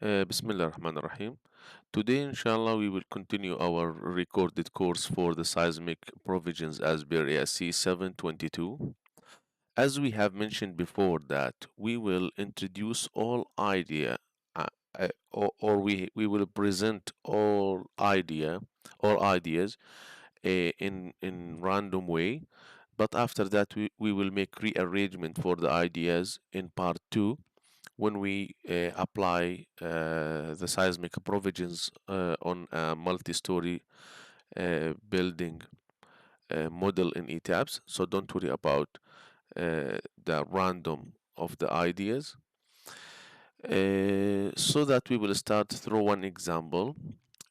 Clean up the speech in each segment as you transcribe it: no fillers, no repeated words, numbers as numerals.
Bismillah ar-Rahman ar-Rahim. Today, inshallah, we will continue our recorded course for the seismic provisions as per ASCE 722. As we have mentioned before, that we will introduce all idea, or we will present all ideas in random way. But after that, we will make rearrangement for the ideas in part 2 when we apply the seismic provisions on a multi-story building model in ETABS. So don't worry about the random of the ideas. So that we will start through one example.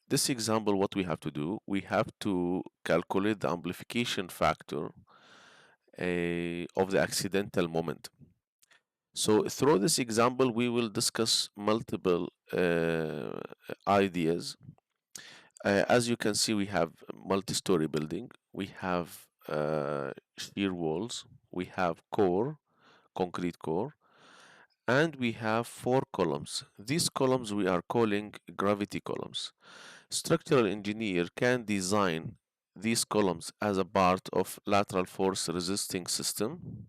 This example, what we have to do, we have to calculate the amplification factor of the accidental moment. So through this example, we will discuss multiple ideas. As you can see, we have multi-story building. We have shear walls. We have core, concrete core, and we have 4 columns. These columns we are calling gravity columns. Structural engineer can design these columns as a part of lateral force resisting system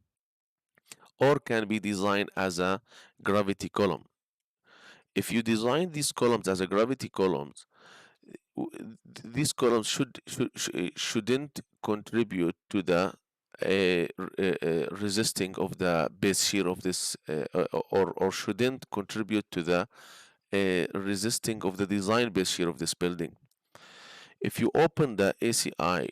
or can be designed as a gravity column. If you design these columns as a gravity columns, these columns shouldn't contribute to the resisting of the base shear of this or shouldn't contribute to the resisting of the design base shear of this building. If you open the ACI,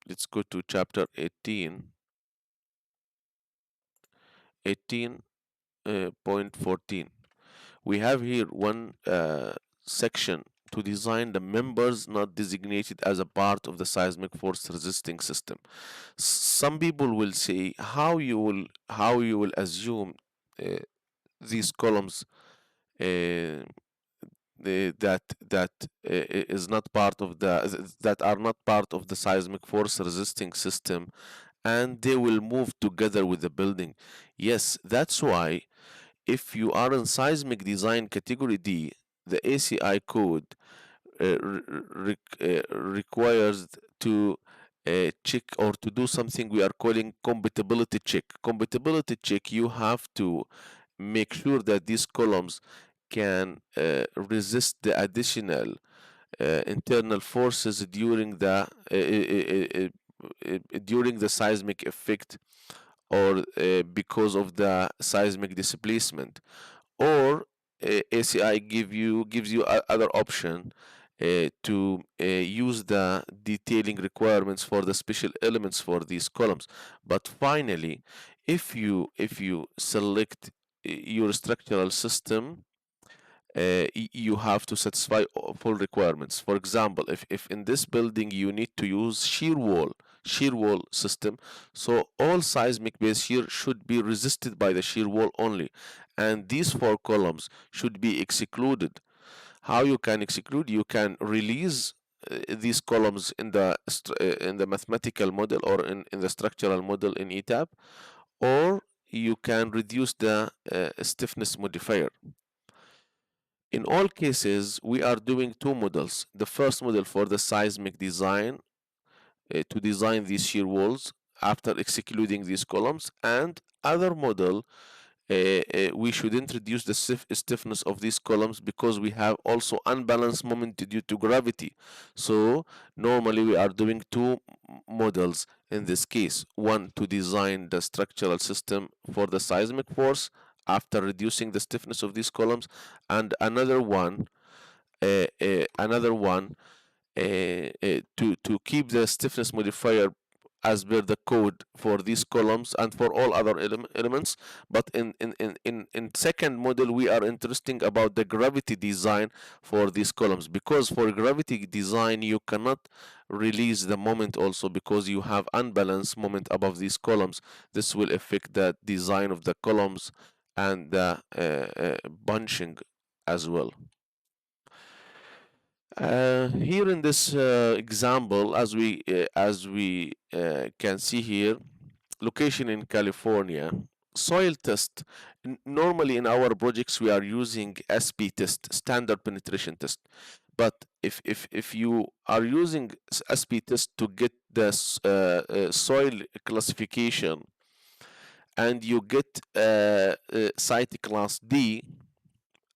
let's go to chapter 18.14. We have here one section to design the members not designated as a part of the seismic force resisting system. Some people will say how you will assume uh, these columns uh, that is not part of that are not part of the seismic force resisting system, and they will move together with the building. Yes, that's why if you are in seismic design category D, the ACI code requires to check or to do something we are calling compatibility check. Compatibility check, you have to make sure that these columns can resist the additional internal forces during the seismic effect or because of the seismic displacement, or ACI gives you other option to use the detailing requirements for the special elements for these columns. But finally, if you select your structural system, you have to satisfy full requirements. For example, if in this building you need to use shear wall system, so all seismic base shear should be resisted by the shear wall only, and these 4 columns should be excluded. How you can exclude? You can release these columns in the mathematical model or in the structural model in ETAP, or you can reduce the stiffness modifier. In all cases, we are doing 2 models. The first model for the seismic design, to design these shear walls after excluding these columns, and other model, we should introduce the stiffness of these columns because we have also unbalanced moment due to gravity. So normally we are doing 2 models in this case: one to design the structural system for the seismic force after reducing the stiffness of these columns, and another one to keep the stiffness modifier as per the code for these columns and for all other elements. But in second model, we are interested about the gravity design for these columns, because for gravity design you cannot release the moment also because you have unbalanced moment above these columns. This will affect the design of the columns and the bunching as well. Here in this example, as we can see here, location in California. Soil test. Normally in our projects we are using SP test, standard penetration test. But if you are using SP test to get the soil classification, and you get site class D,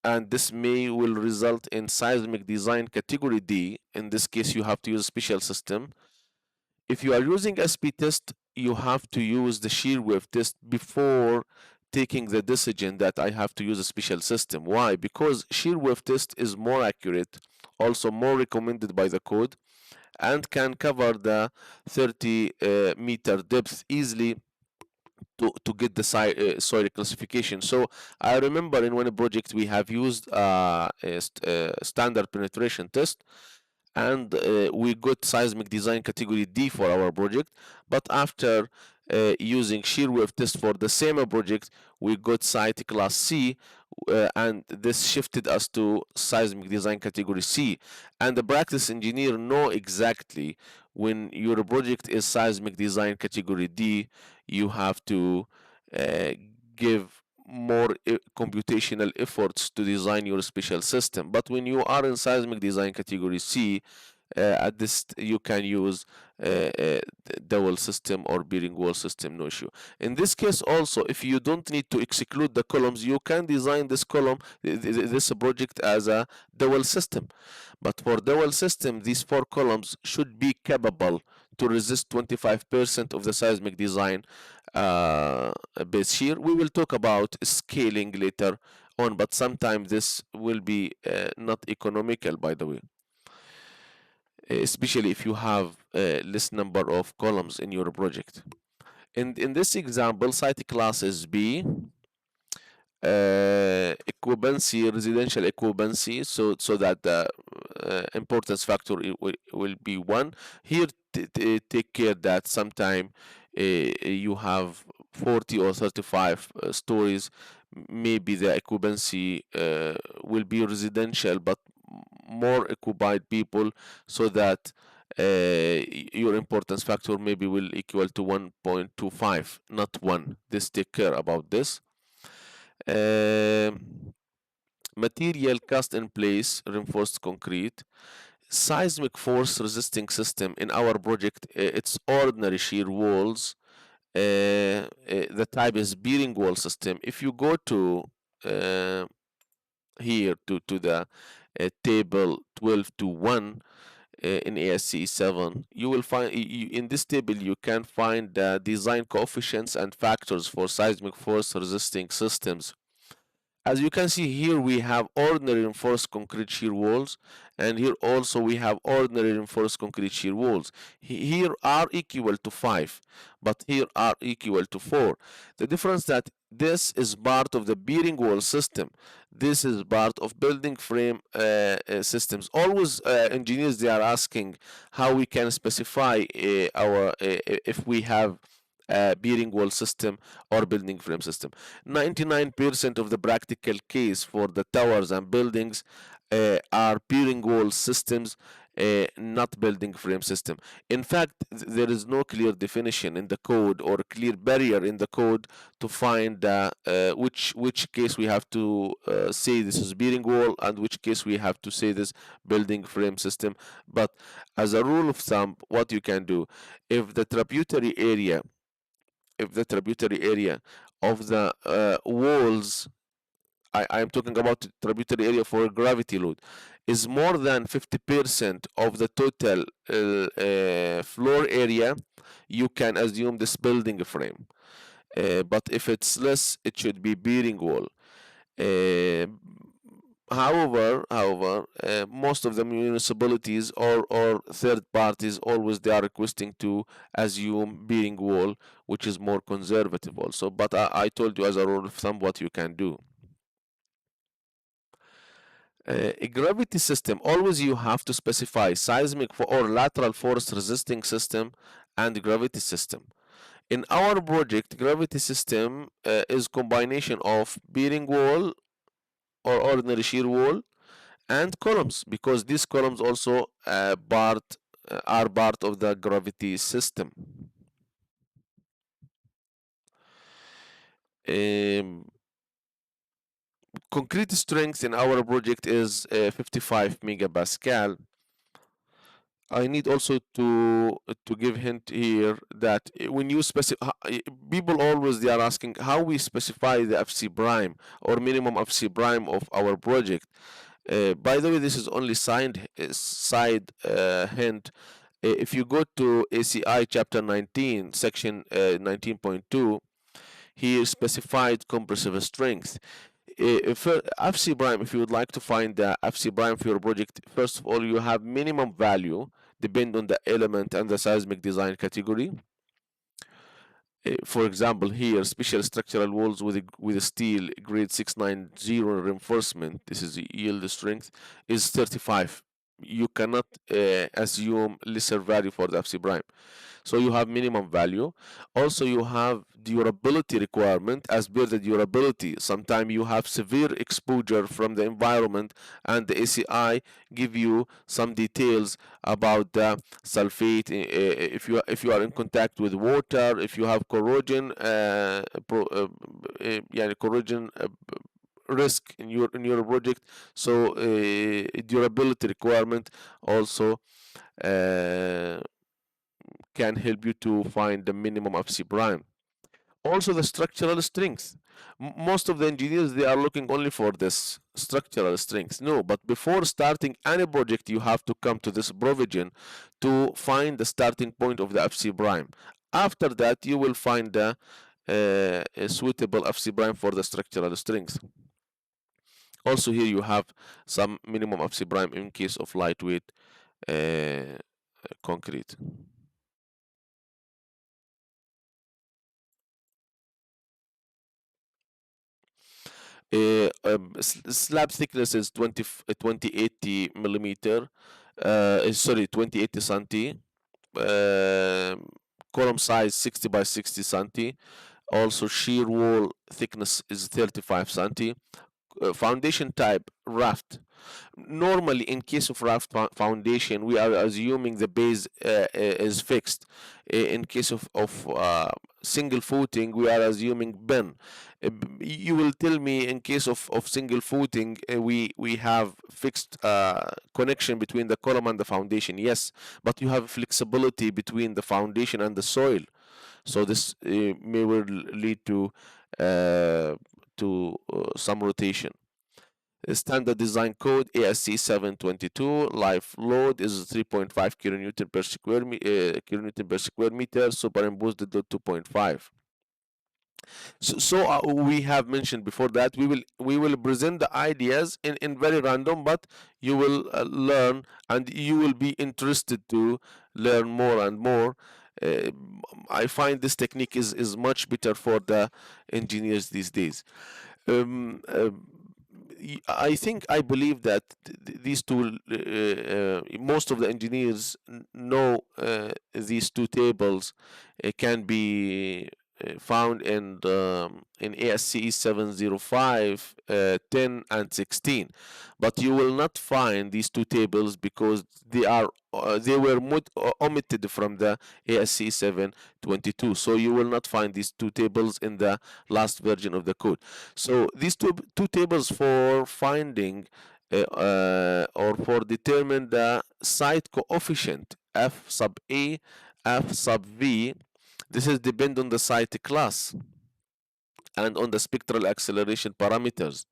and this may will result in seismic design category D. In this case, you have to use a special system. If you are using SP test, you have to use the shear wave test before taking the decision that I have to use a special system. Why? Because shear wave test is more accurate, also more recommended by the code, and can cover the 30 meter depth easily to get the soil classification. So I remember in one project we have used a standard penetration test, and we got seismic design category D for our project. But after using shear wave test for the same project, we got site class C, and this shifted us to seismic design category C. And the practice engineer know exactly when your project is seismic design category D, you have to uh, give more computational efforts to design your special system. But when you are in seismic design category C, at this you can use dowel system or bearing wall system, no issue. In this case also, if you don't need to exclude the columns, you can design this column, this project as a dowel system. But for dowel system, these 4 columns should be capable to resist 25% of the seismic design base shear. We will talk about scaling later on, but sometimes this will be not economical, by the way, especially if you have a less number of columns in your project. In this example, site class is B, equivalency, residential equivalency, so that the importance factor will be 1. Here, take care that sometime you have 40 or 35 stories. Maybe the equivalency will be residential, but more occupied people, so that your importance factor maybe will equal to 1.25, not 1. This take care about this. uh, Material cast in place reinforced concrete. Seismic force resisting system in our project, it's ordinary shear walls. The type is bearing wall system. If you go to uh, here to the table 12-1 in ASCE7, you will find in this table you can find the design coefficients and factors for seismic force resisting systems. As you can see here, we have ordinary reinforced concrete shear walls, and here also we have ordinary reinforced concrete shear walls. Here are equal to 5, but here are equal to 4. The difference that this is part of the bearing wall system. This is part of building frame systems. Always engineers, they are asking how we can specify if we have bearing wall system or building frame system. 99% of the practical case for the towers and buildings are bearing wall systems, not building frame system. In fact, there is no clear definition in the code or clear barrier in the code to find which case we have to say this is bearing wall and which case we have to say this building frame system. But as a rule of thumb, what you can do, if the tributary area if the tributary area of the walls, I am talking about tributary area for gravity load, is more than 50% of the total floor area, you can assume this building frame. But if it's less, it should be bearing wall. Uh, however, most of the municipalities or third parties always they are requesting to assume bearing wall, which is more conservative also. But I told you as a rule of thumb what you can do. A gravity system, always you have to specify seismic or lateral force resisting system and gravity system. In our project, gravity system is combination of bearing wall or ordinary shear wall and columns, because these columns also are part of the gravity system. Um, Concrete strength in our project is 55 megapascal. I need also to give hint here that when you specify, people always they are asking how we specify the FC prime or minimum FC prime of our project. By the way, this is only side hint. If you go to ACI chapter 19, section 19.2, here specified compressive strength. For FC prime, if you would like to find the FC prime for your project, first of all, you have minimum value depend on the element and the seismic design category. For example, here special structural walls with a steel grade 690 reinforcement. This is the yield strength is 35. You cannot assume lesser value for the FC prime. So you have minimum value. Also, you have durability requirement. As per the durability, sometimes you have severe exposure from the environment, and the ACI give you some details about the sulfate. If you are in contact with water, if you have corrosion, yeah, corrosion risk in your project. So durability requirement also uh, can help you to find the minimum of C prime. Also the structural strength. Most of the engineers they are looking only for this structural strength. No, but before starting any project you have to come to this provision to find the starting point of the FC prime. After that you will find the a suitable FC prime for the structural strength. Also here you have some minimum FC prime in case of lightweight concrete. Slab thickness is 2080 millimeter. Sorry, 2080 centi. Column size 60 by 60 centi. Also, shear wall thickness is 35 centi. Foundation type raft. Normally, in case of raft foundation, we are assuming the base is fixed. In case of single footing, we are assuming bin. You will tell me in case of single footing, we have fixed connection between the column and the foundation. Yes, but you have flexibility between the foundation and the soil. So this may will lead some rotation. Standard design code ASCE7-22. Life load is 3.5 kilonewton per square meter. Superimposed load 2.5. So we have mentioned before that we will present the ideas in very random, but you will learn and you will be interested to learn more and more. Uh, I find this technique is much better for the engineers these days. Um, uh, I think I believe that these two, most of the engineers know these two tables can be found in ASCE 705, 10, and 16, but you will not find these two tables because they were omitted from the ASCE 722. So you will not find these two tables in the last version of the code. So these two tables for finding or for determine the site coefficient F sub A, F sub V. This is depend on the site class and on the spectral acceleration parameters.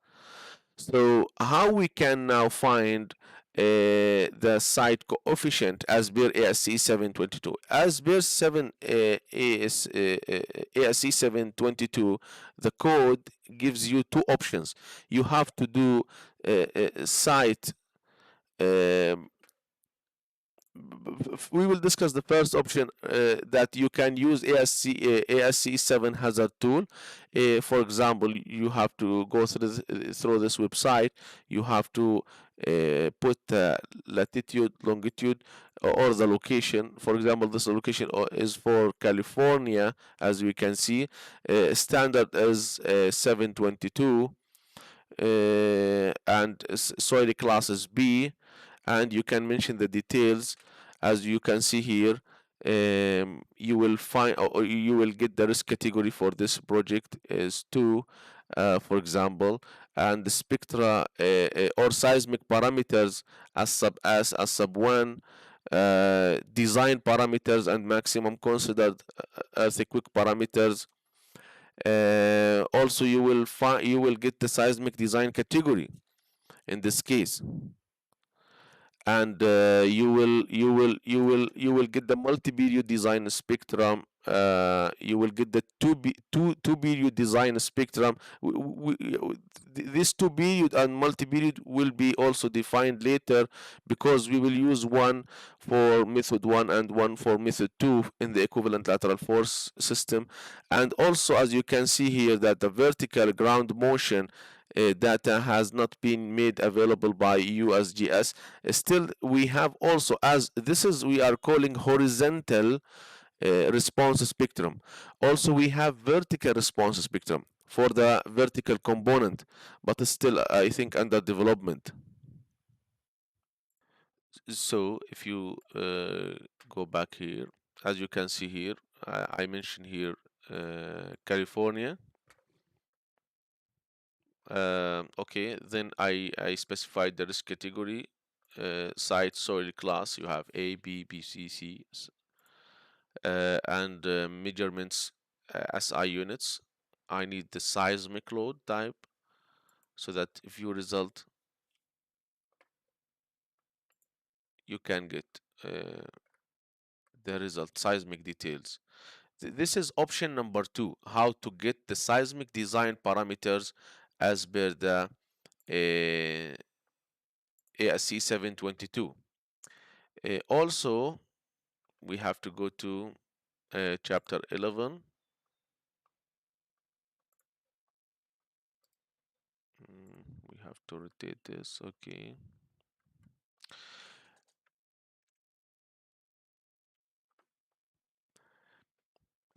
So how we can now find the site coefficient as per ASCE 722? As per ASCE 722, the code gives you two options. You have to do site um, we will discuss the first option that you can use ASCE7 hazard tool. For example, you have to go through this website. You have to put latitude, longitude, or the location. For example, this location is for California, as we can see. Standard is 722, and soil class is B, and you can mention the details as you can see here. you will find, or you will get the risk category for this project is 2, for example, and the spectra or seismic parameters as sub 1, design parameters and maximum considered earthquake parameters. Also, you will get the seismic design category in this case, and you will get the multi-period design spectrum. You will get the two period design spectrum. This two period and multi-period will be also defined later, because we will use one for method 1 and one for method 2 in the equivalent lateral force system. And also, as you can see here, that the vertical ground motion data has not been made available by USGS. Still, we have also, as this is we are calling horizontal response spectrum. Also, we have vertical response spectrum for the vertical component, but still, I think, under development. So if you go back here, as you can see here, I mentioned here California. Okay, then I specified the risk category, site soil class. You have A, B, B, C, C, and measurements, SI units. I need the seismic load type, so that if you result, you can get the result seismic details. This is option number 2, how to get the seismic design parameters as per the ASCE 722. Also, we have to go to chapter 11. We have to rotate this. Okay.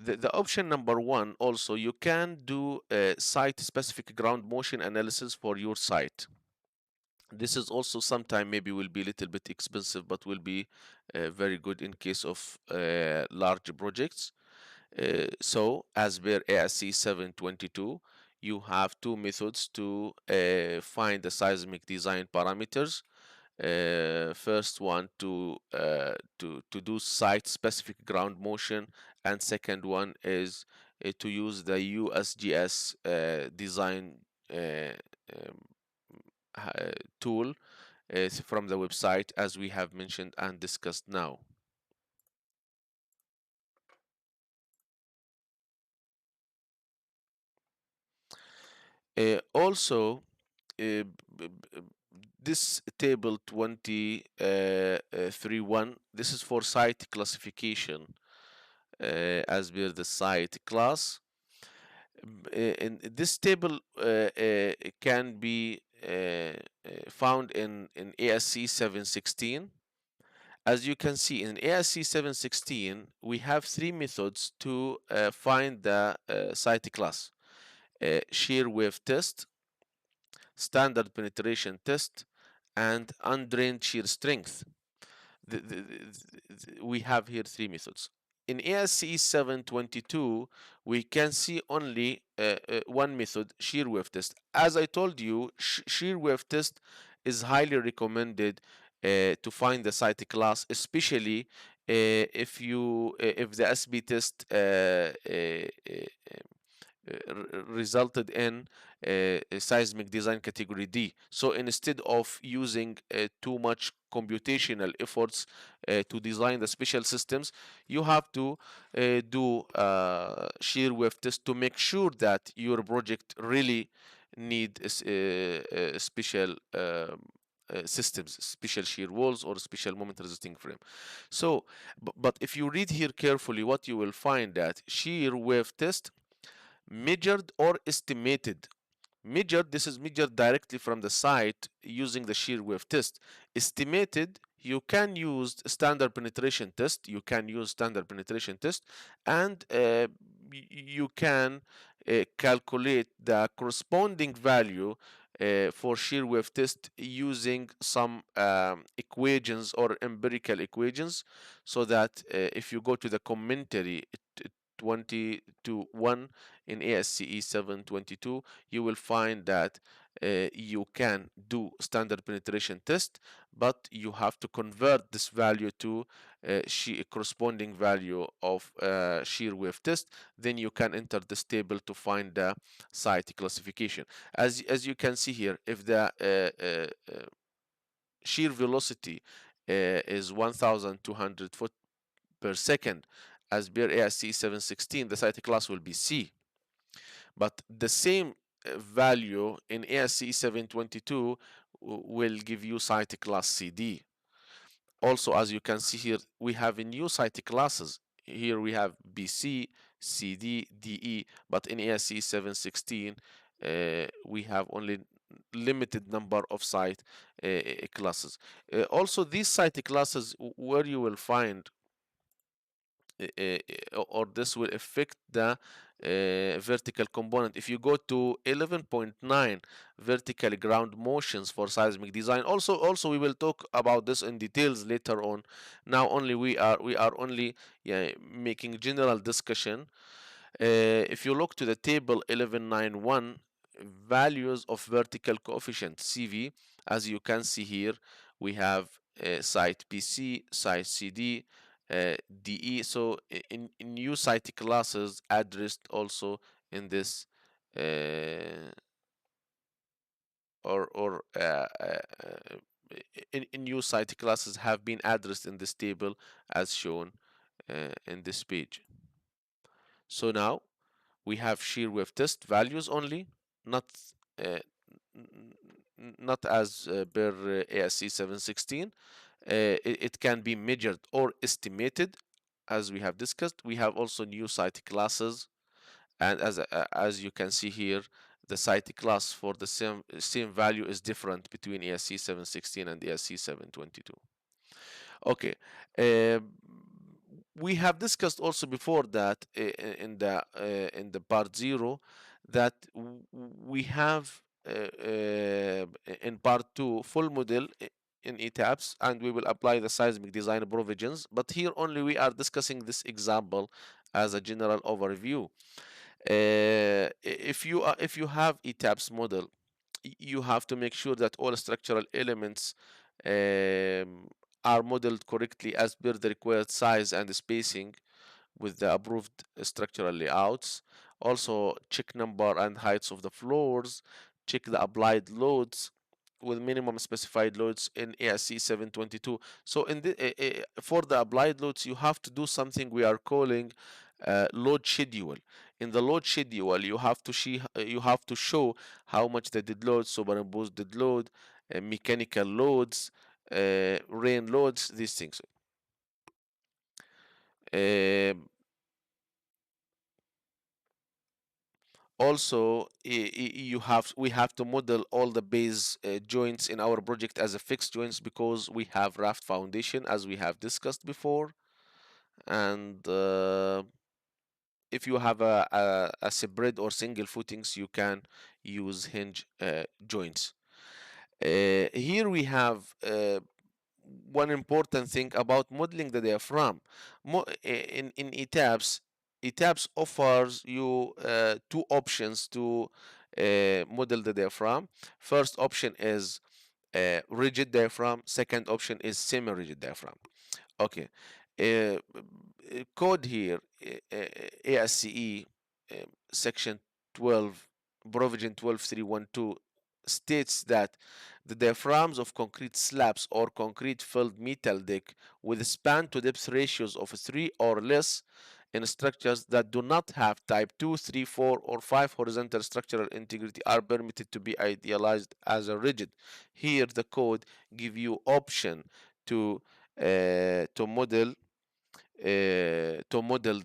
The option number 1, also you can do a site specific ground motion analysis for your site. This is also sometime maybe will be a little bit expensive, but will be very good in case of large projects. So as per ASCE 722, you have two methods to find the seismic design parameters. First one to do site specific ground motion, and second one is to use the USGS design um, tool from the website, as we have mentioned and discussed now. Also, this table 23.1, this is for site classification as per the site class. In this table can be found in ASCE 716. As you can see, in ASCE 716, we have three methods to find the site class. Shear wave test, standard penetration test, and undrained shear strength. We have here three methods. In ASCE 722, we can see only one method, shear wave test. As I told you, shear wave test is highly recommended to find the site class, especially if the SB test resulted in a seismic design category D. So instead of using too much computational efforts to design the special systems, you have to do shear wave test to make sure that your project really need special systems, special shear walls or special moment resisting frame. So, but if you read here carefully, what you will find that shear wave test measured or estimated. Measured, this is measured directly from the site using the shear wave test. Estimated, you can use standard penetration test. You can use standard penetration test, and you can calculate the corresponding value for shear wave test using some equations or empirical equations, so that if you go to the commentary 20 to 1 in ASCE 722, you will find that you can do standard penetration test, but you have to convert this value to corresponding value of shear wave test. Then you can enter this table to find the site classification. As you can see here, if the shear velocity is 1,200 foot per second as per ASCE 716, the site class will be C. But the same value in ASCE 722 will give you site class CD. Also, as you can see here, we have a new site classes. Here we have BC, CD, DE, but in ASCE 716, we have only limited number of site classes. Also, these site classes, where you will find or this will affect the vertical component. If you go to 11.9 vertical ground motions for seismic design, also we will talk about this in details later on. Now only we are only, yeah, making general discussion. If you look to the table 1191, values of vertical coefficient CV, as you can see here, we have site PC, site CD, DE. So in new site classes addressed also in this or in new site classes have been addressed in this table as shown in this page. So now we have shear wave test values only, not uh, not as per ASCE 716. It can be measured or estimated, as we have discussed. We have also new site classes, and as you can see here, the site class for the same value is different between ASCE 716 and ASCE 722. Okay. We have discussed also before that in the part 0 that we have in part 2 full model in ETAPS, and we will apply the seismic design provisions, but here only we are discussing this example as a general overview. If you have ETAPS model, you have to make sure that all structural elements are modeled correctly as per the required size and spacing with the approved structural layouts. Also, check number and heights of the floors. Check the applied loads with minimum specified loads in ASCE 722. So for the applied loads, you have to do something we are calling load schedule. In the load schedule, you have to show how much the dead load, superimposed dead load, mechanical loads, rain loads, these things. Um Also, we have to model all the base joints in our project as a fixed joints, because we have raft foundation as we have discussed before. And if you have a separate or single footings, you can use hinge joints. Here we have one important thing about modeling the diaphragm. In ETAPS offers you two options to model the diaphragm. First option is rigid diaphragm. Second option is semi-rigid diaphragm. Okay. Code here, ASCE section 12, provision 12312 states that the diaphragms of concrete slabs or concrete filled metal deck with span to depth ratios of 3 or less in structures that do not have type 2, 3, 4, or 5 horizontal structural integrity are permitted to be idealized as a rigid. Here the code give you option to model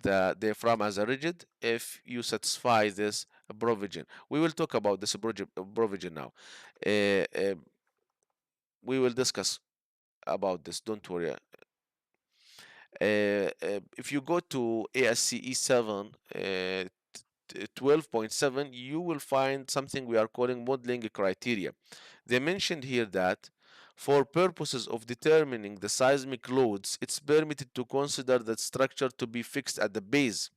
the diaphragm as a rigid if you satisfy this provision. We will talk about this provision now. Uh, uh, we will discuss about this. Don't worry. If you go to ASCE 7 12.7, you will find something we are calling modeling criteria. They mentioned here that for purposes of determining the seismic loads, it's permitted to consider the structure to be fixed at the base.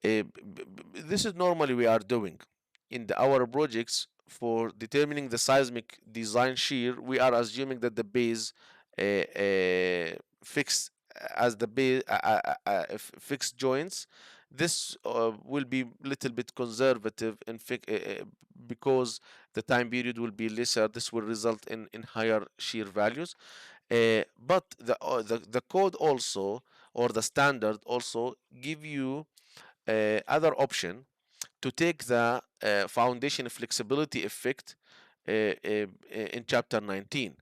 This is normally we are doing in our projects for determining the seismic design shear. We are assuming that the base fixed as the base fixed joints. This will be little bit conservative because the time period will be lesser. This will result in higher shear values. But the code also, or the standard also, give you other option to take the foundation flexibility effect in chapter 19.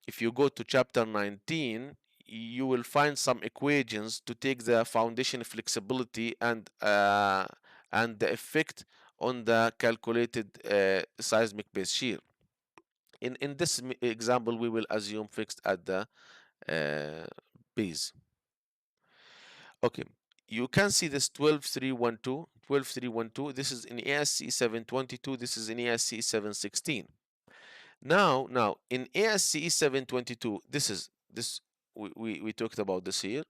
If you go to chapter 19, you will find some equations to take the foundation flexibility and the effect on the calculated seismic base shear. In this example, we will assume fixed at the uh, base. Okay, you can see this 12312, 12312. This is in ASCE 722. This is in ASCE 716. Now in ASCE 722, this we talked about this here.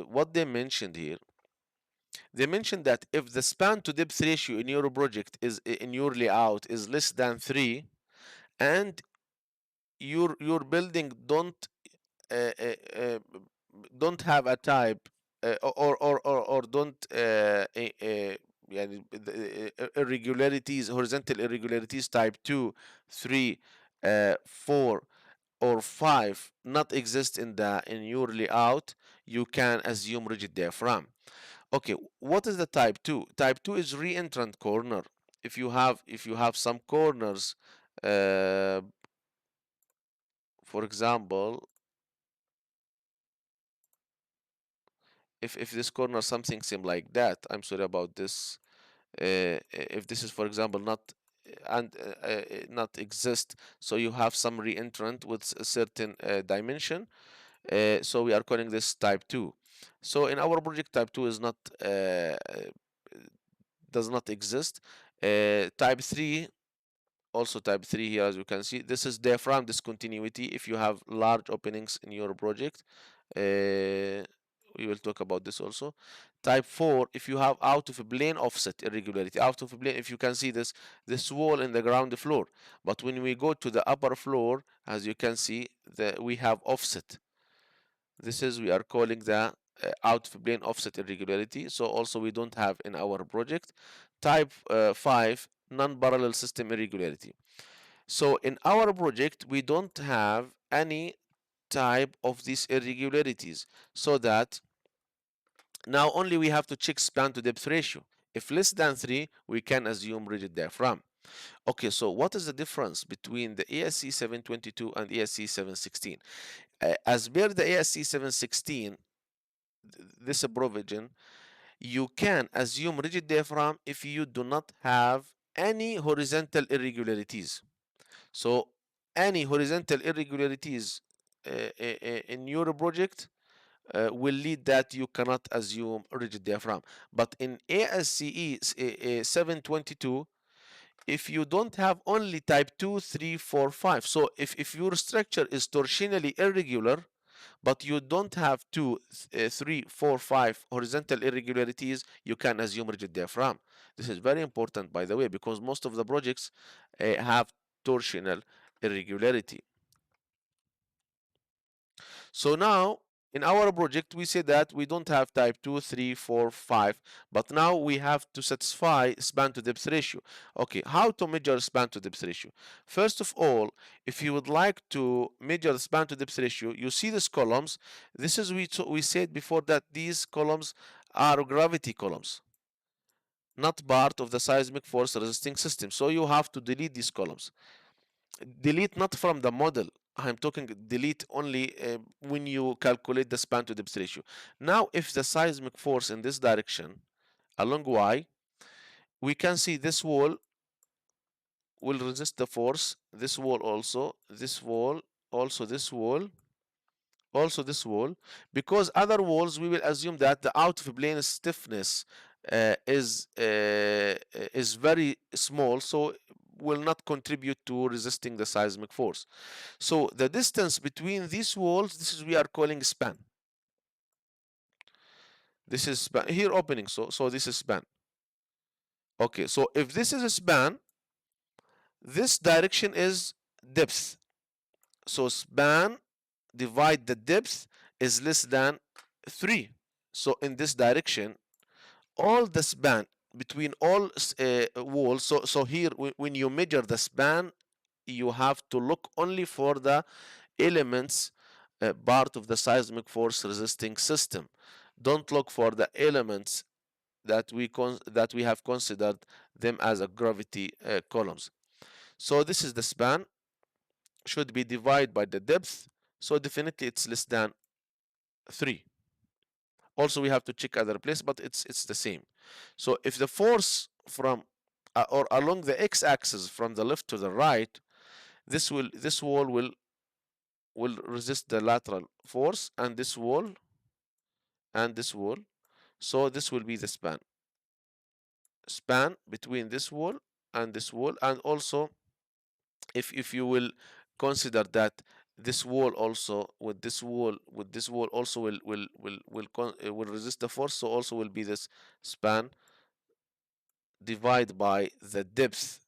What they mentioned here, they mentioned that if the span to depth ratio in your project is in your layout is less than 3, and your building uh, don't have a type or don't يعني irregularities, horizontal irregularities type 2, 3, 4 or 5 not exist in your layout, you can assume rigid diaphragm. Okay, what is the type 2? Type 2 is re-entrant corner. If you have some corners, uh, for example, if this corner something seem like that, I'm sorry about this. If this is, for example, not exist, so you have some re-entrant with a certain dimension, so we are calling this type 2. So in our project, type 2 is not does not exist. Type 3, also type 3 here, as you can see, this is diaphragm discontinuity. If you have large openings in your project, we will talk about this also. Type 4, if you have out of a plane offset irregularity, out of a plane, if you can see this wall in the ground floor, but when we go to the upper floor, as you can see, we have offset. This is, we are calling the out of plane offset irregularity. So also we don't have in our project. Type 5, non-parallel system irregularity. So in our project, we don't have any type of these irregularities, so that now only we have to check span to depth ratio. If less than 3, we can assume rigid diaphragm. Okay, so what is the difference between the ASCE 722 and ASCE 716? As per the ASCE 716, this provision, you can assume rigid diaphragm if you do not have any horizontal irregularities. So any horizontal irregularities in your project will lead that you cannot assume rigid diaphragm. But in ASCE 722, if you don't have only type 2, 3, 4, 5, so if your structure is torsionally irregular, but you don't have 2, 3, 4, 5 horizontal irregularities, you can assume rigid diaphragm. This is very important, by the way, because most of the projects have torsional irregularity. So now in our project, we say that we don't have type 2, 3, 4, 5, but now we have to satisfy span to depth ratio. Okay, how to measure span to depth ratio? First of all, if you would like to measure the span to depth ratio, you see these columns. This is, we said before that these columns are gravity columns, not part of the seismic force resisting system. So you have to delete these columns. Delete not from the model. I'm talking delete only when you calculate the span to depth ratio. Now, if the seismic force in this direction along Y, we can see this wall will resist the force, this wall also, this wall, also this wall, also this wall, because other walls we will assume that the out of plane stiffness is very small, so will not contribute to resisting the seismic force. So the distance between these walls, this is we are calling span. This is span here opening, so this is span. Okay, so if this is a span, this direction is depth. So span divide the depth is less than 3. So in this direction, all the span between all walls, so here when you measure the span, you have to look only for the elements part of the seismic force resisting system. Don't look for the elements that we have considered them as a gravity columns. So this is the span, should be divided by the depth, so definitely it's less than 3. Also we have to check other place, but it's the same. So if the force from or along the x-axis from the left to the right, this wall will resist the lateral force, and this wall and this wall, so this will be the span between this wall and this wall. And also if you will consider that this wall also with this wall also will resist the force, so also will be this span divided by the depth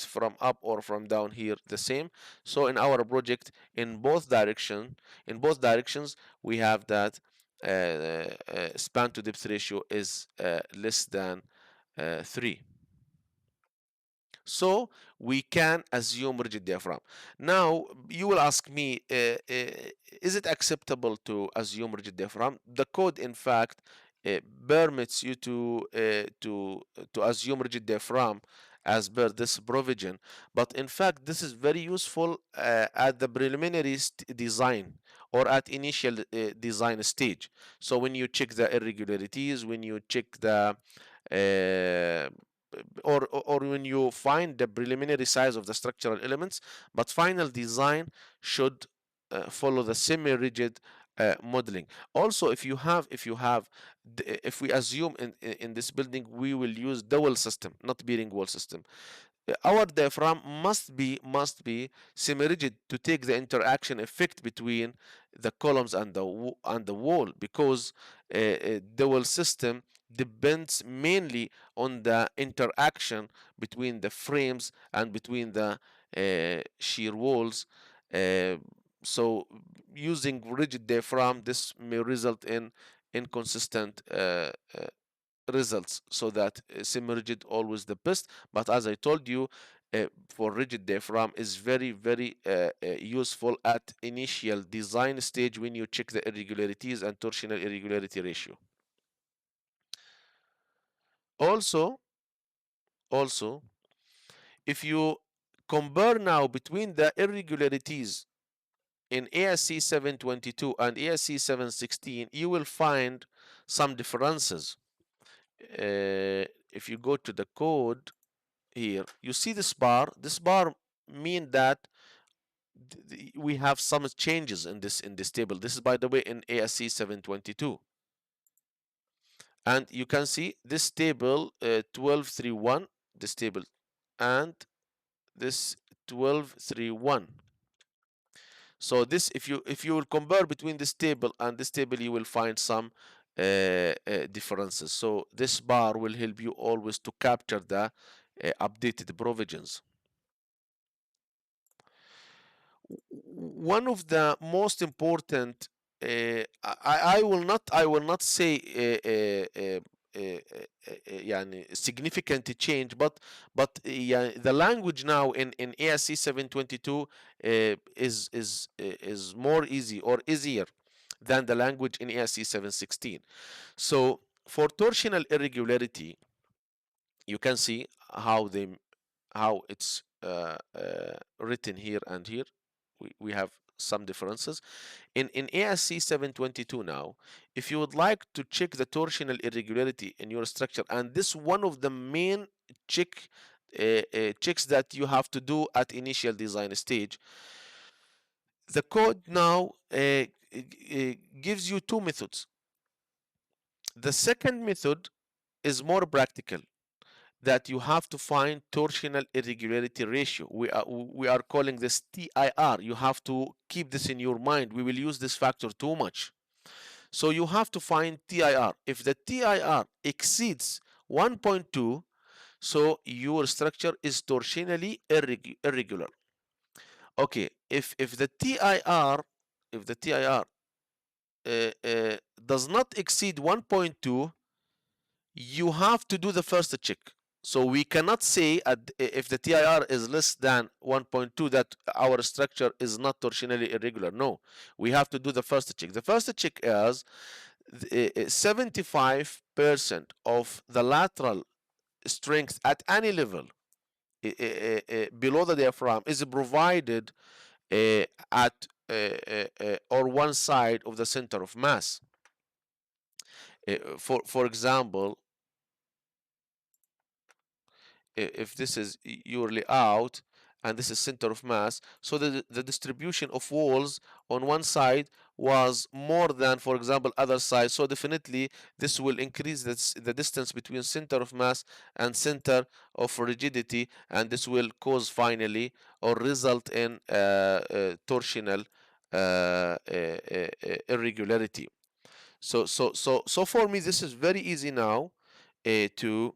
from up or from down here the same. So in our project, in both directions we have that span to depth ratio is less than 3. So we can assume rigid diaphragm. Now you will ask me, is it acceptable to assume rigid diaphragm? The code, in fact, permits you to assume rigid diaphragm as per this provision, but in fact this is very useful at the preliminary design or at initial design stage. So when you check the irregularities, when you check the uh, or when you find the preliminary size of the structural elements, but final design should follow the semi-rigid modeling. Also, if we assume in this building we will use dowel system, not bearing wall system, our diaphragm must be semi-rigid to take the interaction effect between the columns and the wall, because the wall system depends mainly on the interaction between the frames and between the shear walls. Uh, so using rigid diaphragm, this may result in inconsistent results, so that semi-rigid always the best. But as I told you, for rigid diaphragm is very useful at initial design stage when you check the irregularities and torsional irregularity ratio. Also if you compare now between the irregularities in ASCE 722 and ASCE 716, you will find some differences. If you go to the code here, you see this bar. This bar mean that we have some changes in this table. This is, by the way, in ASCE 722, and you can see this table 1231, this table, and this 1231. So this, if you will compare between this table and this table, you will find some differences. So this bar will help you always to capture the updated provisions. One of the most important, I will not say يعني significant change, but yeah, the language now in ASC 722 is more easy or easier than the language in ASC 716. So for torsional irregularity, you can see how it's written here and here. We have some differences in ASC 722. Now if you would like to check the torsional irregularity in your structure, and this one of the main checks that you have to do at initial design stage, the code now gives you two methods. The second method is more practical, that you have to find torsional irregularity ratio. We are calling this TIR. You have to keep this in your mind. We will use this factor too much. So you have to find TIR. If the TIR exceeds 1.2, so your structure is torsionally irregular. Okay, if the TIR does not exceed 1.2, you have to do the first check. So we cannot say if the TIR is less than 1.2 that our structure is not torsionally irregular. No, we have to do the first check. The first check is 75% of the lateral strength at any level below the diaphragm is provided at or one side of the center of mass. For example, if this is your layout and this is center of mass, so the distribution of walls on one side was more than, for example, other side, so definitely this will increase the distance between center of mass and center of rigidity, and this will cause finally or result in torsional irregularity. So for me this is very easy now to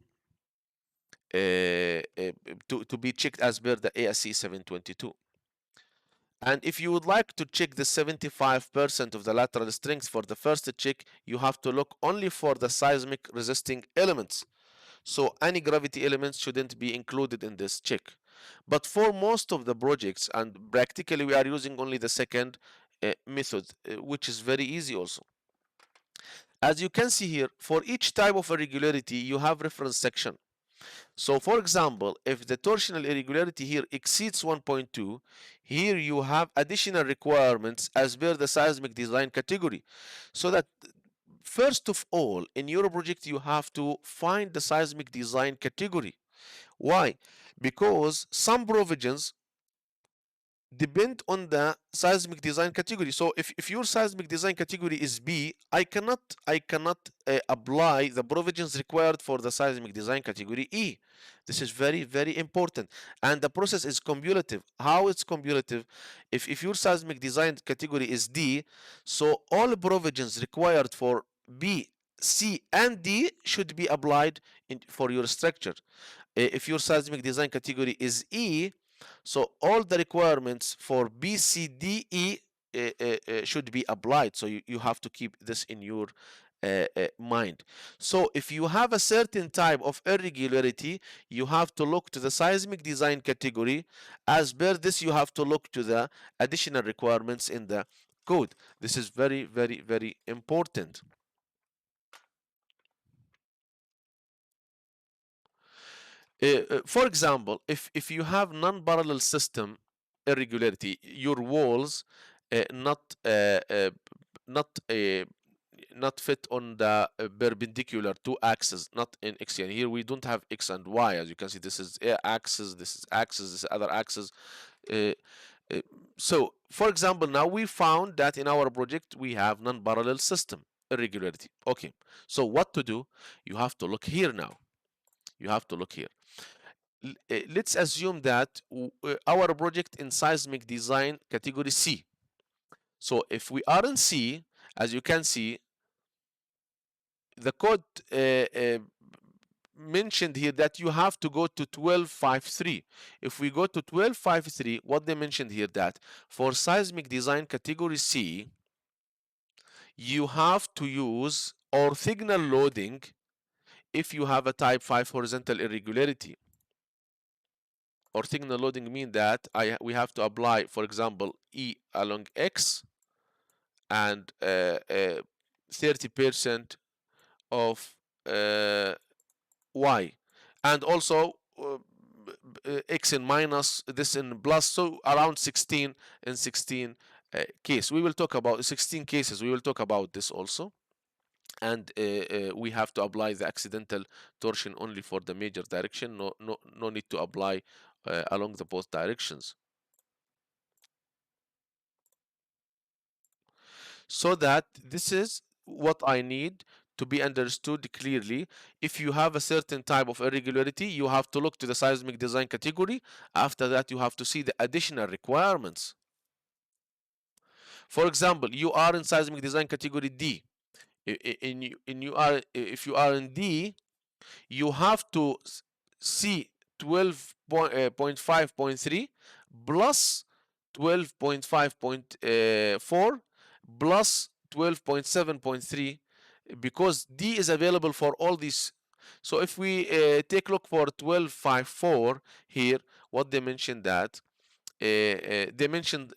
uh, uh, to be checked as per the ASCE 722. And if you would like to check the 75% of the lateral strength for the first check, you have to look only for the seismic resisting elements. So any gravity elements shouldn't be included in this check. But for most of the projects, and practically we are using only the second method, which is very easy also. As you can see here, for each type of irregularity, you have reference section. So for example, if the torsional irregularity here exceeds 1.2, here you have additional requirements as per the seismic design category. So that first of all, in your project, you have to find the seismic design category. Why? Because some provisions depend on the seismic design category. So if your seismic design category is B, I cannot apply the provisions required for the seismic design category E. This is very, very important. And the process is cumulative. How it's cumulative? If your seismic design category is D, so all provisions required for B, C, and D should be applied for your structure. If your seismic design category is E, so all the requirements for B, C, D, E should be applied. So you have to keep this in your mind. So if you have a certain type of irregularity, you have to look to the seismic design category. As per this, you have to look to the additional requirements in the code. This is very, very, very important. For example, if you have non-parallel system irregularity, your walls not not not fit on the perpendicular two axes, not in x. And here we don't have x and y. As you can see, this is axis, this is axis, this is other axis. Uh, uh, so, for example, now we found that in our project we have non-parallel system irregularity. Okay, so what to do? You have to look here now. You have to look here. Let's assume that our project in seismic design category C. So if we are in C, as you can see, the code mentioned here that you have to go to 1253. If we go to 1253, what they mentioned here that for seismic design category C, you have to use orthogonal loading if you have a type 5 horizontal irregularity. Orthogonal loading mean that we have to apply, for example, E along X and 30% of Y, and also X in minus, this in plus, so around 16 and 16 case. We will talk about 16 cases. We will talk about this also. And we have to apply the accidental torsion only for the major direction. No need to apply along the both directions. so that this is what I need to be understood clearly. If you have a certain type of irregularity, you have to look to the seismic design category. After that, you have to see the additional requirements. For example, you are in seismic design category D. If you are in D, you have to see 12.5.3 plus 12.5.4 plus 12.7.3, because D is available for all these. So if we take a look for 12.54 here, what they mentioned that they mentioned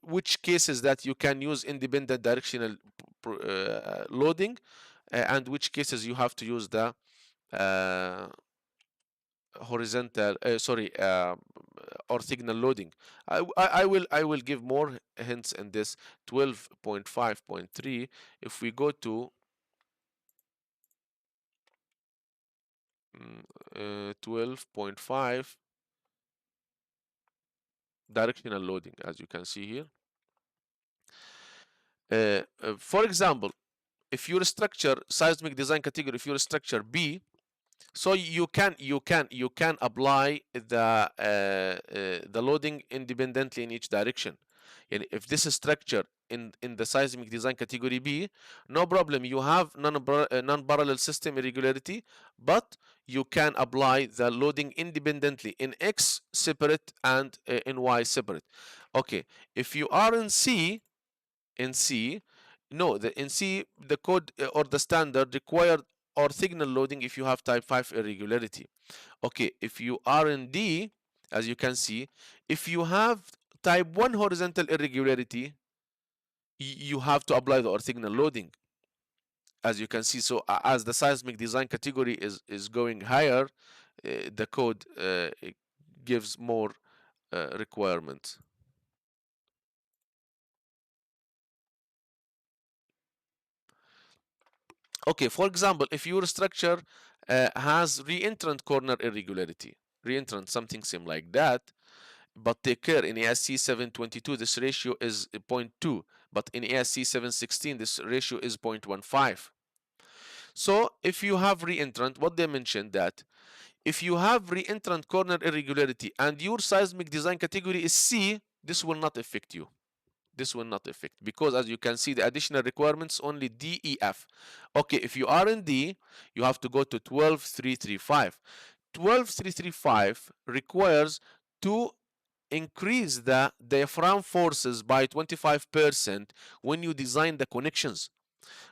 which cases that you can use independent directional loading, and which cases you have to use the uh, horizontal sorry orthogonal loading. I will give more hints in this. 12.5.3, if we go to 12.5 directional loading, as you can see here. For example, if your structure seismic design category, if your structure B, so you can apply the loading independently in each direction. And if this is structure in the seismic design category B, no problem, you have non-parallel system irregularity, but you can apply the loading independently in X separate and in Y separate. Okay, if you are in C, no, in C, the code or the standard required orthogonal loading if you have type 5 irregularity. Okay, if you are in D, as you can see, if you have type 1 horizontal irregularity, you have to apply the orthogonal loading, as you can see. So as the seismic design category is going higher, the code gives more requirements. Okay, for example, if your structure has reentrant corner irregularity, reentrant something same like that, but take care, in ASCE7-22 this ratio is 0.2, but in ASCE7-16 this ratio is 0.15. So if you have reentrant, what they mentioned that if you have reentrant corner irregularity and your seismic design category is C, this will not affect you. This will not affect, because as you can see, the additional requirements only D, E, F. Okay, if you are in D, you have to go to 12.335. 12.335 requires to increase the diaphragm forces by 25% when you design the connections.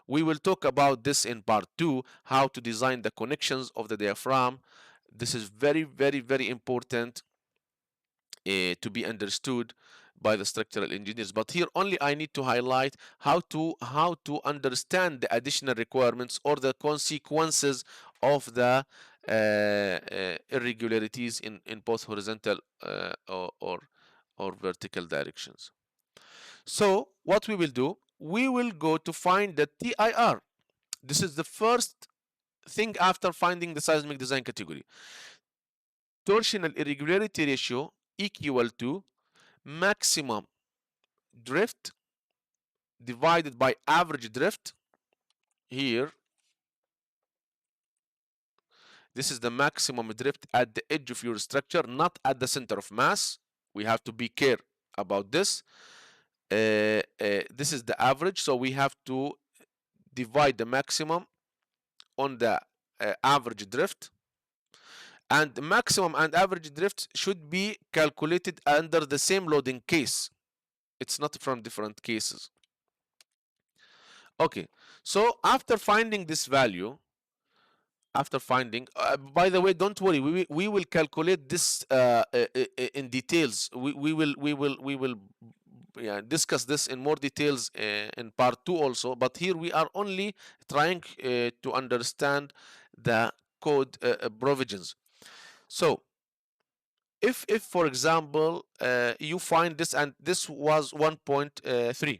We will talk about this in part 2, how to design the connections of the diaphragm. This is very, very, very important to be understood by the structural engineers. But here only I need to highlight how to understand the additional requirements or the consequences of the irregularities in both horizontal or vertical directions. So what we will do, we will go to find the TIR. This is the first thing after finding the seismic design category. Torsional irregularity ratio equal to maximum drift divided by average drift. Here, this is the maximum drift at the edge of your structure, not at the center of mass. We have to be careful about this. This is the average, so we have to divide the maximum on the average drift, and the maximum and average drift should be calculated under the same loading case. It's not from different cases. Okay, so after finding this value, by the way, don't worry, we will calculate this in details. We will yeah, discuss this in more details in part 2 also, but here we are only trying to understand the code provisions. So if for example you find this and this was 1.3,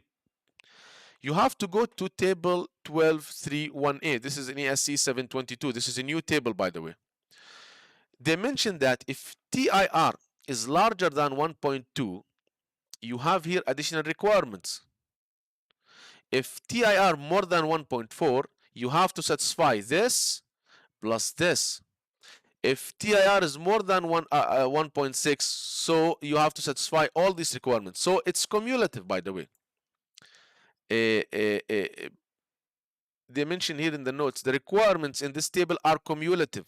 you have to go to table 12.3.1a. This is in ASCE7-22. This is a new table, by the way. They mentioned that if TIR is larger than 1.2, you have here additional requirements. If TIR more than 1.4, you have to satisfy this plus this. If TIR is more than 1.6, so you have to satisfy all these requirements. So it's cumulative, by the way. They mention here in the notes, the requirements in this table are cumulative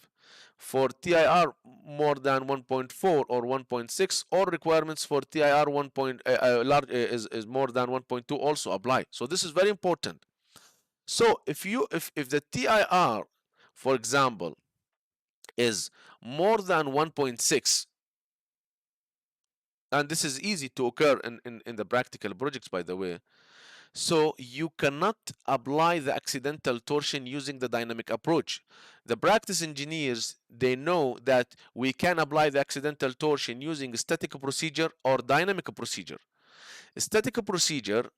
for TIR more than 1.4 or 1.6, or requirements for TIR is more than 1.2 also apply. So this is very important. So if the TIR, for example, is more than 1.6, and this is easy to occur in the practical projects, by the way, so you cannot apply the accidental torsion using the dynamic approach. The practice engineers, they know that we can apply the accidental torsion using a static procedure or dynamic procedure. A static procedure,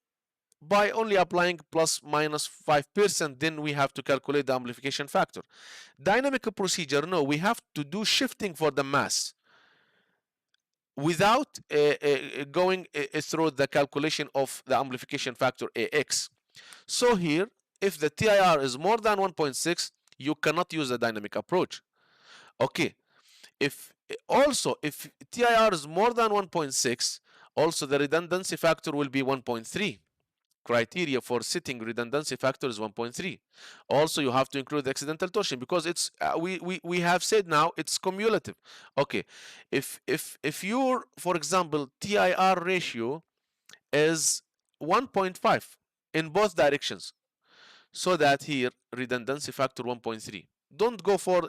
by only applying plus minus 5%, then we have to calculate the amplification factor. Dynamic procedure, no, we have to do shifting for the mass without going through the calculation of the amplification factor AX. So here, if the TIR is more than 1.6, you cannot use the dynamic approach. Okay, if TIR is more than 1.6, also the redundancy factor will be 1.3. Criteria for setting redundancy factor is 1.3. Also, you have to include the accidental torsion because it's we have said now it's cumulative. Okay, if your, for example, TIR ratio is 1.5 in both directions, so that here redundancy factor 1.3. Don't go for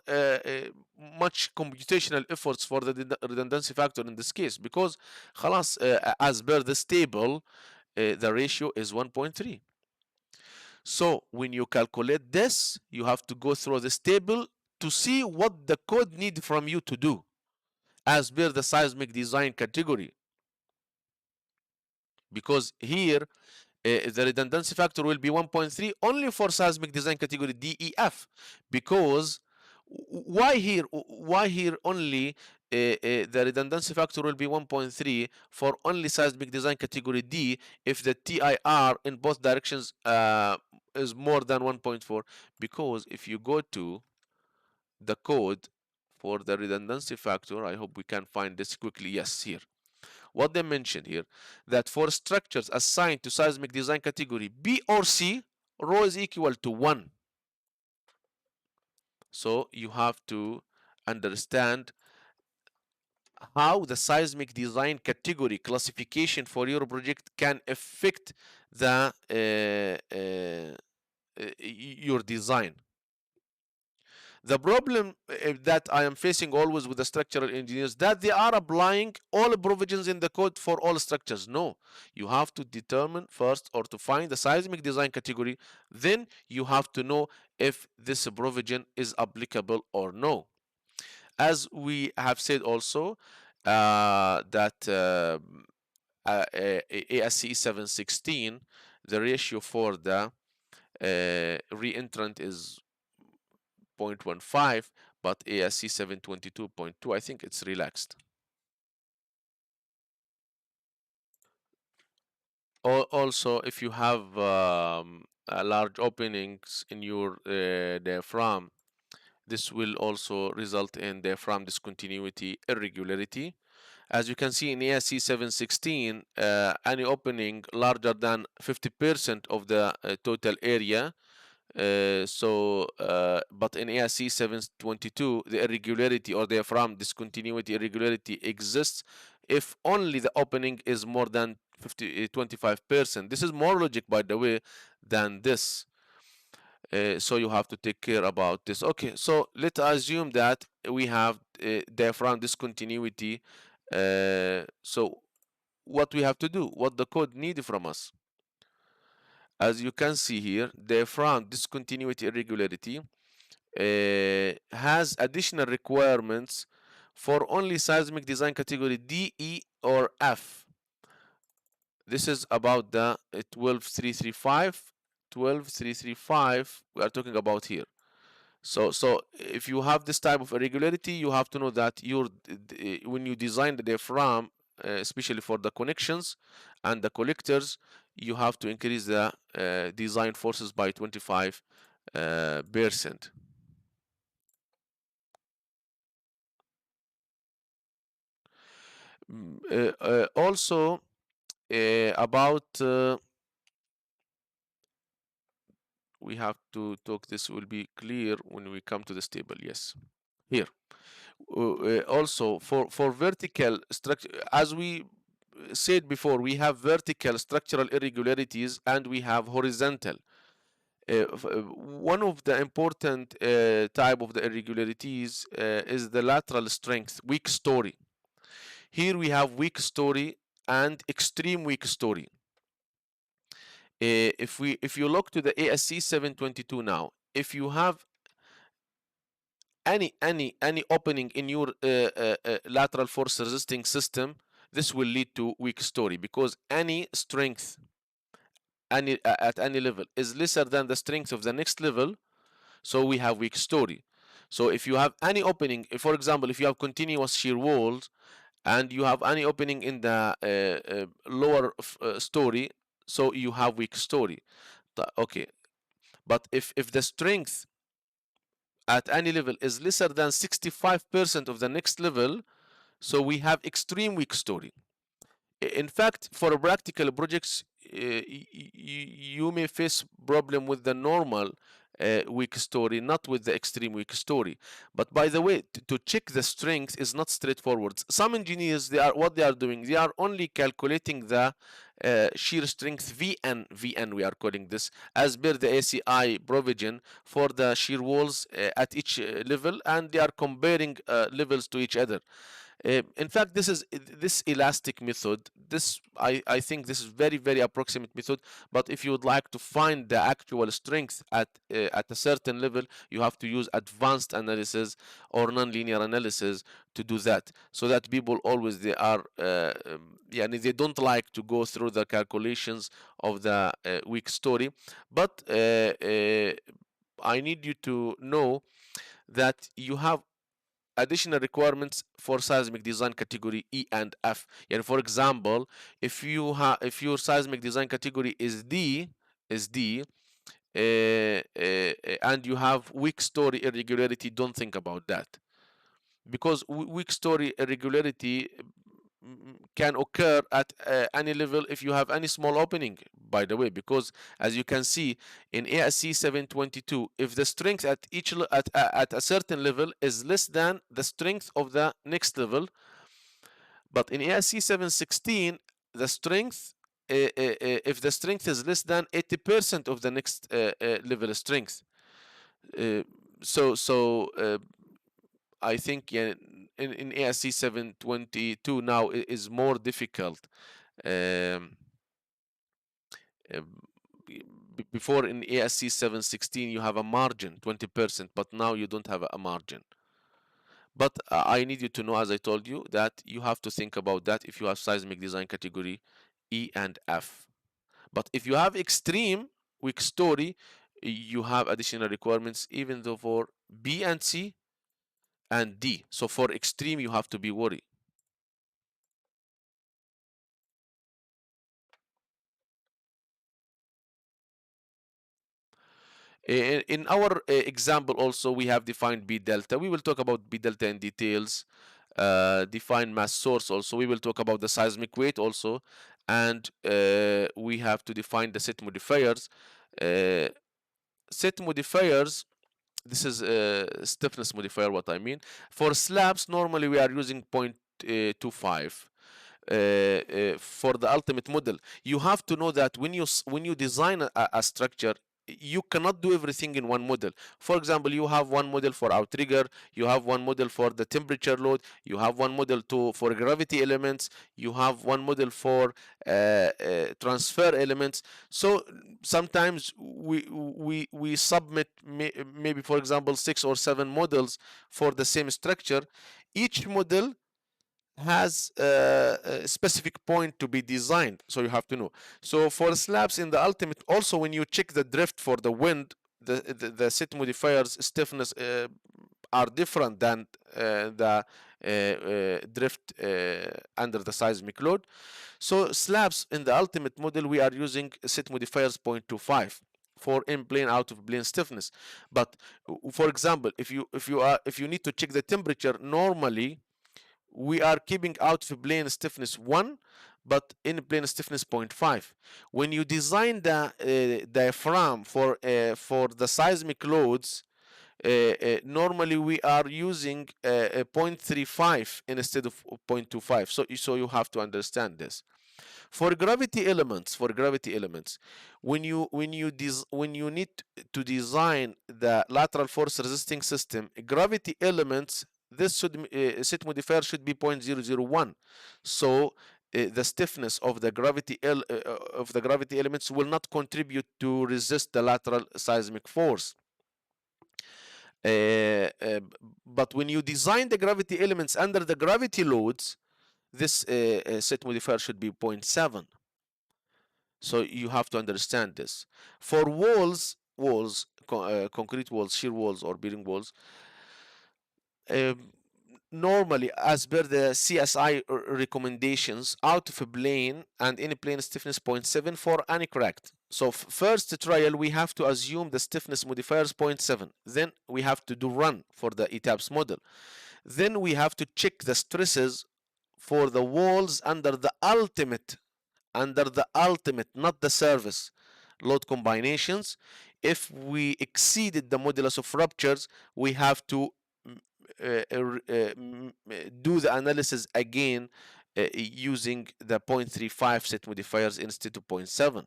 much computational efforts for the redundancy factor in this case, because خلاص, as per this table, the ratio is 1.3. So when you calculate this, you have to go through this table to see what the code needs from you to do as per the seismic design category. Because here the redundancy factor will be 1.3 only for seismic design category DEF. Because why here only the redundancy factor will be 1.3 for only seismic design category D if the TIR in both directions is more than 1.4? Because if you go to the code for the redundancy factor, I hope we can find this quickly. Yes, here. What they mention here, that for structures assigned to seismic design category B or C, rho is equal to 1. So you have to understand how the seismic design category classification for your project can affect the your design. The problem that I am facing always with the structural engineers, that they are applying all provisions in the code for all structures. No, you have to determine first, or to find the seismic design category, then you have to know if this provision is applicable or no. As we have said also, that ASCE7-16, the ratio for the reentrant is 0.15, but ASCE7-22.2, I think it's relaxed. Also, if you have large openings in your diaphragm, this will also result in diaphragm discontinuity irregularity. As you can see in ASCE7-16, any opening larger than 50% of the total area. But in ASCE7-22, the irregularity or diaphragm discontinuity irregularity exists if only the opening is more than 25%. This is more logic, by the way, than this. So you have to take care about this. Okay, so let's assume that we have diaphragm discontinuity. So what we have to do, what the code needs from us. As you can see here, diaphragm discontinuity irregularity has additional requirements for only seismic design category D, E, or F. This is about the 12335. 12335 we are talking about here. So if you have this type of irregularity, you have to know that when you design the diaphragm, especially for the connections and the collectors, you have to increase the design forces by 25%. Also, about we have to talk, this will be clear when we come to this table. Yes, here. Also, for vertical structure, as we said before, we have vertical structural irregularities and we have horizontal. One of the important type of the irregularities is the lateral strength, weak story. Here we have weak story and extreme weak story. If you look to the ASCE 722 now, if you have any opening in your lateral force resisting system, this will lead to weak story, because any strength at any level is lesser than the strength of the next level, so we have weak story. So if you have any opening, for example, if you have continuous shear walls and you have any opening in the lower story, so you have weak story. Okay, but if the strength at any level is lesser than 65% of the next level, so we have extreme weak story. In fact, for practical projects, you may face problem with the normal weak story, not with the extreme weak story. But by the way, to check the strength is not straightforward. Some engineers, what they are doing, they are only calculating the shear strength VN we are calling this, as per the ACI provision for the shear walls at each level, and they are comparing levels to each other. In fact, this elastic method. I think this is very approximate method. But if you would like to find the actual strength at a certain level, you have to use advanced analysis or nonlinear analysis to do that. So that people always yeah, they don't like to go through the calculations of the weak story. But I need you to know that you have additional requirements for seismic design category E and F. And for example, if your seismic design category is D, and you have weak story irregularity, don't think about that, because weak story irregularity can occur at any level if you have any small opening, by the way, because as you can see in ASCE 722, if the strength at at a certain level is less than the strength of the next level, but in ASCE 716, the strength if the strength is less than 80% of the next level strength. uh, so I think, yeah, in ASCE 722 now it is more difficult. Um, uh, Before in ASCE 716 you have a margin 20%, but now you don't have a margin. But I need you to know, as I told you, that you have to think about that if you have seismic design category E and F. But if you have extreme weak story, you have additional requirements, even though for B and C and D. So for extreme, you have to be worried. In our example also, we have defined B delta. We will talk about B delta in details. Define mass source also. We will talk about the seismic weight also. And we have to define the set modifiers. Set modifiers, this is stiffness modifier, what I mean. For slabs, normally we are using 0.25. For the ultimate model, you have to know that when you design a structure, you cannot do everything in one model. For example, you have one model for outrigger, you have one model for the temperature load, you have one model for gravity elements, you have one model for transfer elements. So sometimes we submit maybe, for example, 6 or 7 models for the same structure. Each model has a specific point to be designed, so you have to know. So for slabs in the ultimate, also when you check the drift for the wind, the set modifiers stiffness are different than the drift under the seismic load. So slabs in the ultimate model, we are using set modifiers 0.25 for in plane out of plane stiffness. But for example, if you need to check the temperature, normally we are keeping out of plane stiffness 1, but in plane stiffness 0.5. When you design the diaphragm for the seismic loads, normally we are using 0.35 instead of 0.25. So you have to understand this. For gravity elements, when you need to design the lateral force resisting system, gravity elements, this set modifier should be 0.001. So the stiffness of the gravity elements will not contribute to resist the lateral seismic force. But when you design the gravity elements under the gravity loads, this set modifier should be 0.7. So you have to understand this. For concrete walls, shear walls, or bearing walls, um, normally, as per the CSI recommendations, out of a plane and in a plane stiffness 0.7 for any cracked. So first trial, we have to assume the stiffness modifier is 0.7. Then we have to do run for the ETABS model. Then we have to check the stresses for the walls under the ultimate, not the service, load combinations. If we exceeded the modulus of ruptures, we have to do the analysis again using the 0.35 set modifiers instead of 0.7.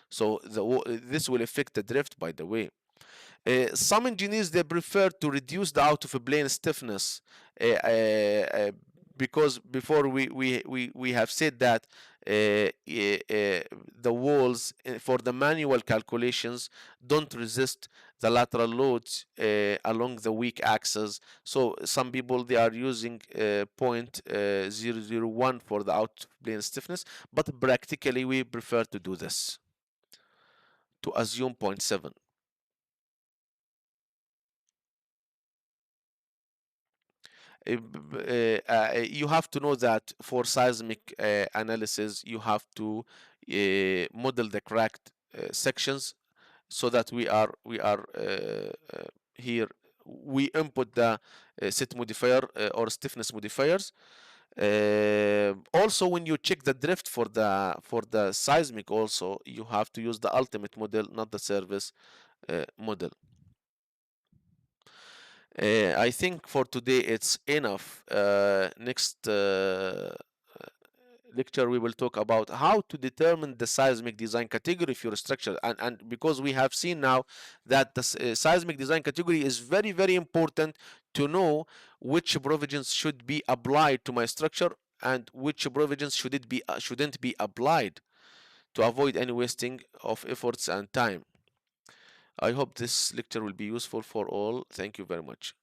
So this will affect the drift, by the way. Some engineers, they prefer to reduce the out of plane stiffness because before we have said that the walls for the manual calculations don't resist the lateral loads along the weak axis. So some people, they are using 0.001 for the out plane stiffness, but practically we prefer to do this, to assume 0.7. You have to know that for seismic analysis, you have to model the cracked sections, so that here we input the set modifier or stiffness modifiers. Also, when you check the drift for the seismic, also you have to use the ultimate model, not the service model. I think for today it's enough. Next lecture, we will talk about how to determine the seismic design category for your structure. And because we have seen now that the seismic design category is very, very important to know which provisions should be applied to my structure and which provisions shouldn't be applied, to avoid any wasting of efforts and time. I hope this lecture will be useful for all. Thank you very much.